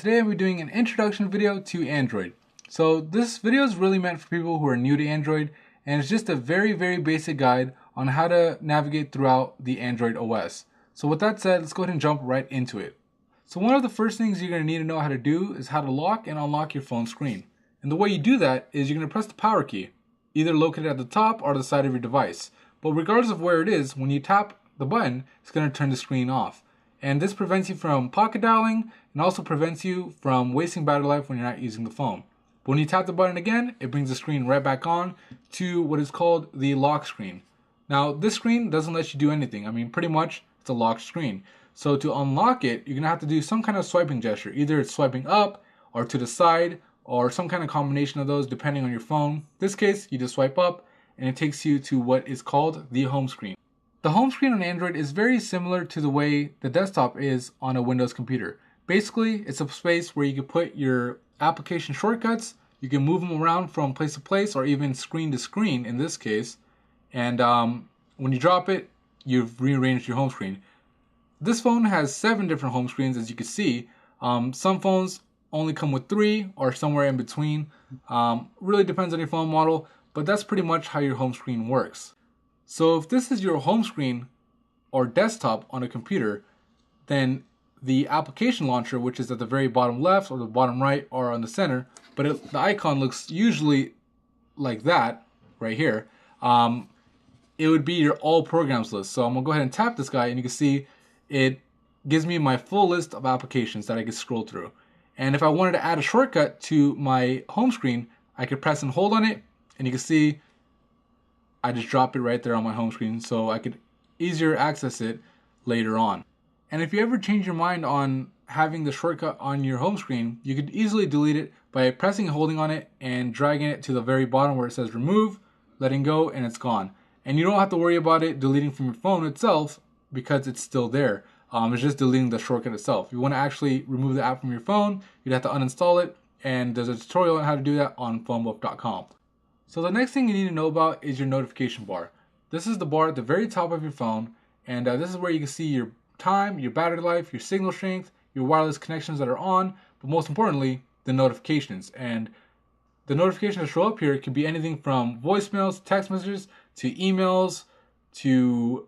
today I'll be doing an introduction video to Android. So this video is really meant for people who are new to Android, and it's just a very basic guide on how to navigate throughout the Android OS. So with that said, let's go ahead and jump right into it. So one of the first things you're going to need to know how to do is how to lock and unlock your phone screen. And the way you do that is you're going to press the power key, either located at the top or the side of your device. But regardless of where it is, when you tap the button, it's going to turn the screen off. And this prevents you from pocket dialing and also prevents you from wasting battery life when you're not using the phone. But when you tap the button again, it brings the screen right back on to what is called the lock screen. Now, this screen doesn't let you do anything. I mean, pretty much it's a locked screen. So to unlock it, you're going to have to do some kind of swiping gesture. Either it's swiping up or to the side or some kind of combination of those depending on your phone. In this case, you just swipe up and it takes you to what is called the home screen. The home screen on Android is very similar to the way the desktop is on a Windows computer. Basically, it's a space where you can put your application shortcuts, you can move them around from place to place or even screen to screen in this case, and when you drop it, you've rearranged your home screen. This phone has 7 different home screens, as you can see. Some phones only come with 3 or somewhere in between. Really depends on your phone model, but that's pretty much how your home screen works. So if this is your home screen or desktop on a computer, then the application launcher, which is at the very bottom left or the bottom right or on the center, but the icon looks usually like that right here, it would be your all programs list. So I'm gonna go ahead and tap this guy and you can see it gives me my full list of applications that I can scroll through. And if I wanted to add a shortcut to my home screen, I could press and hold on it and you can see I just drop it right there on my home screen so I could easier access it later on. And if you ever change your mind on having the shortcut on your home screen, you could easily delete it by pressing and holding on it and dragging it to the very bottom where it says remove, letting go, and it's gone. And you don't have to worry about it deleting from your phone itself because it's still there. It's just deleting the shortcut itself. If you want to actually remove the app from your phone, you'd have to uninstall it, and there's a tutorial on how to do that on phonebook.com. So the next thing you need to know about is your notification bar. This is the bar at the very top of your phone, and this is where you can see your time, your battery life, your signal strength, your wireless connections that are on, but most importantly, the notifications. And the notifications that show up here can be anything from voicemails, text messages, to emails, to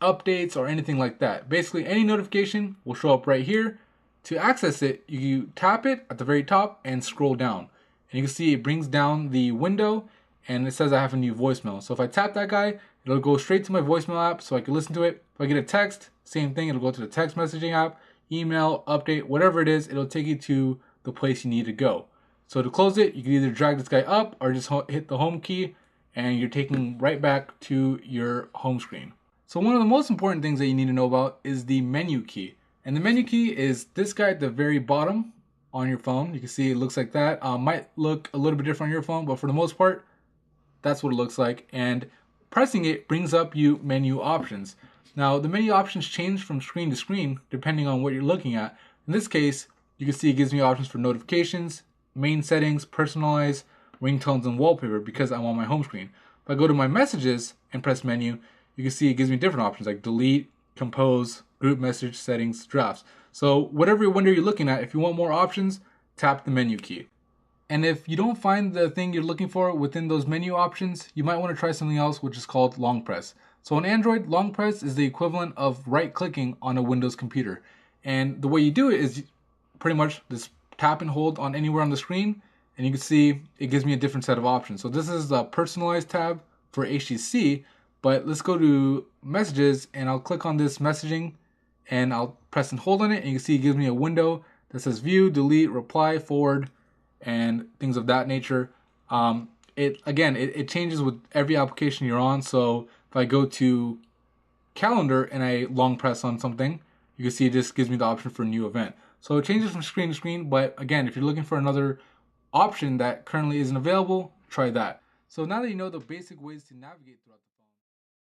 updates, or anything like that. Basically, any notification will show up right here. To access it, you tap it at the very top and scroll down. And you can see it brings down the window and it says I have a new voicemail. So if I tap that guy, it'll go straight to my voicemail app so I can listen to it. If I get a text, same thing, it'll go to the text messaging app, email, update, whatever it is, it'll take you to the place you need to go. So to close it, you can either drag this guy up or just hit the home key and you're taken right back to your home screen. So one of the most important things that you need to know about is the menu key. And the menu key is this guy at the very bottom on your phone. You can see it looks like that. Might look a little bit different on your phone, but for the most part, that's what it looks like. And pressing it brings up you menu options. Now, the menu options change from screen to screen depending on what you're looking at. In this case, you can see it gives me options for notifications, main settings, personalize, ringtones, and wallpaper because I'm on my home screen. If I go to my messages and press menu, you can see it gives me different options like delete, compose, group message, settings, drafts. So whatever window you're looking at, if you want more options, tap the menu key. And if you don't find the thing you're looking for within those menu options, you might want to try something else, which is called long press. So on Android, long press is the equivalent of right clicking on a Windows computer. And the way you do it is pretty much just tap and hold on anywhere on the screen, and you can see it gives me a different set of options. So this is the personalized tab for HTC, but let's go to messages and I'll click on this messaging and I'll press and hold on it, and you can see it gives me a window that says view, delete, reply, forward, and things of that nature. It changes with every application you're on. So if I go to calendar and I long press on something, you can see it just gives me the option for a new event. So it changes from screen to screen, but again, if you're looking for another option that currently isn't available, try that. So now that you know the basic ways to navigate throughout the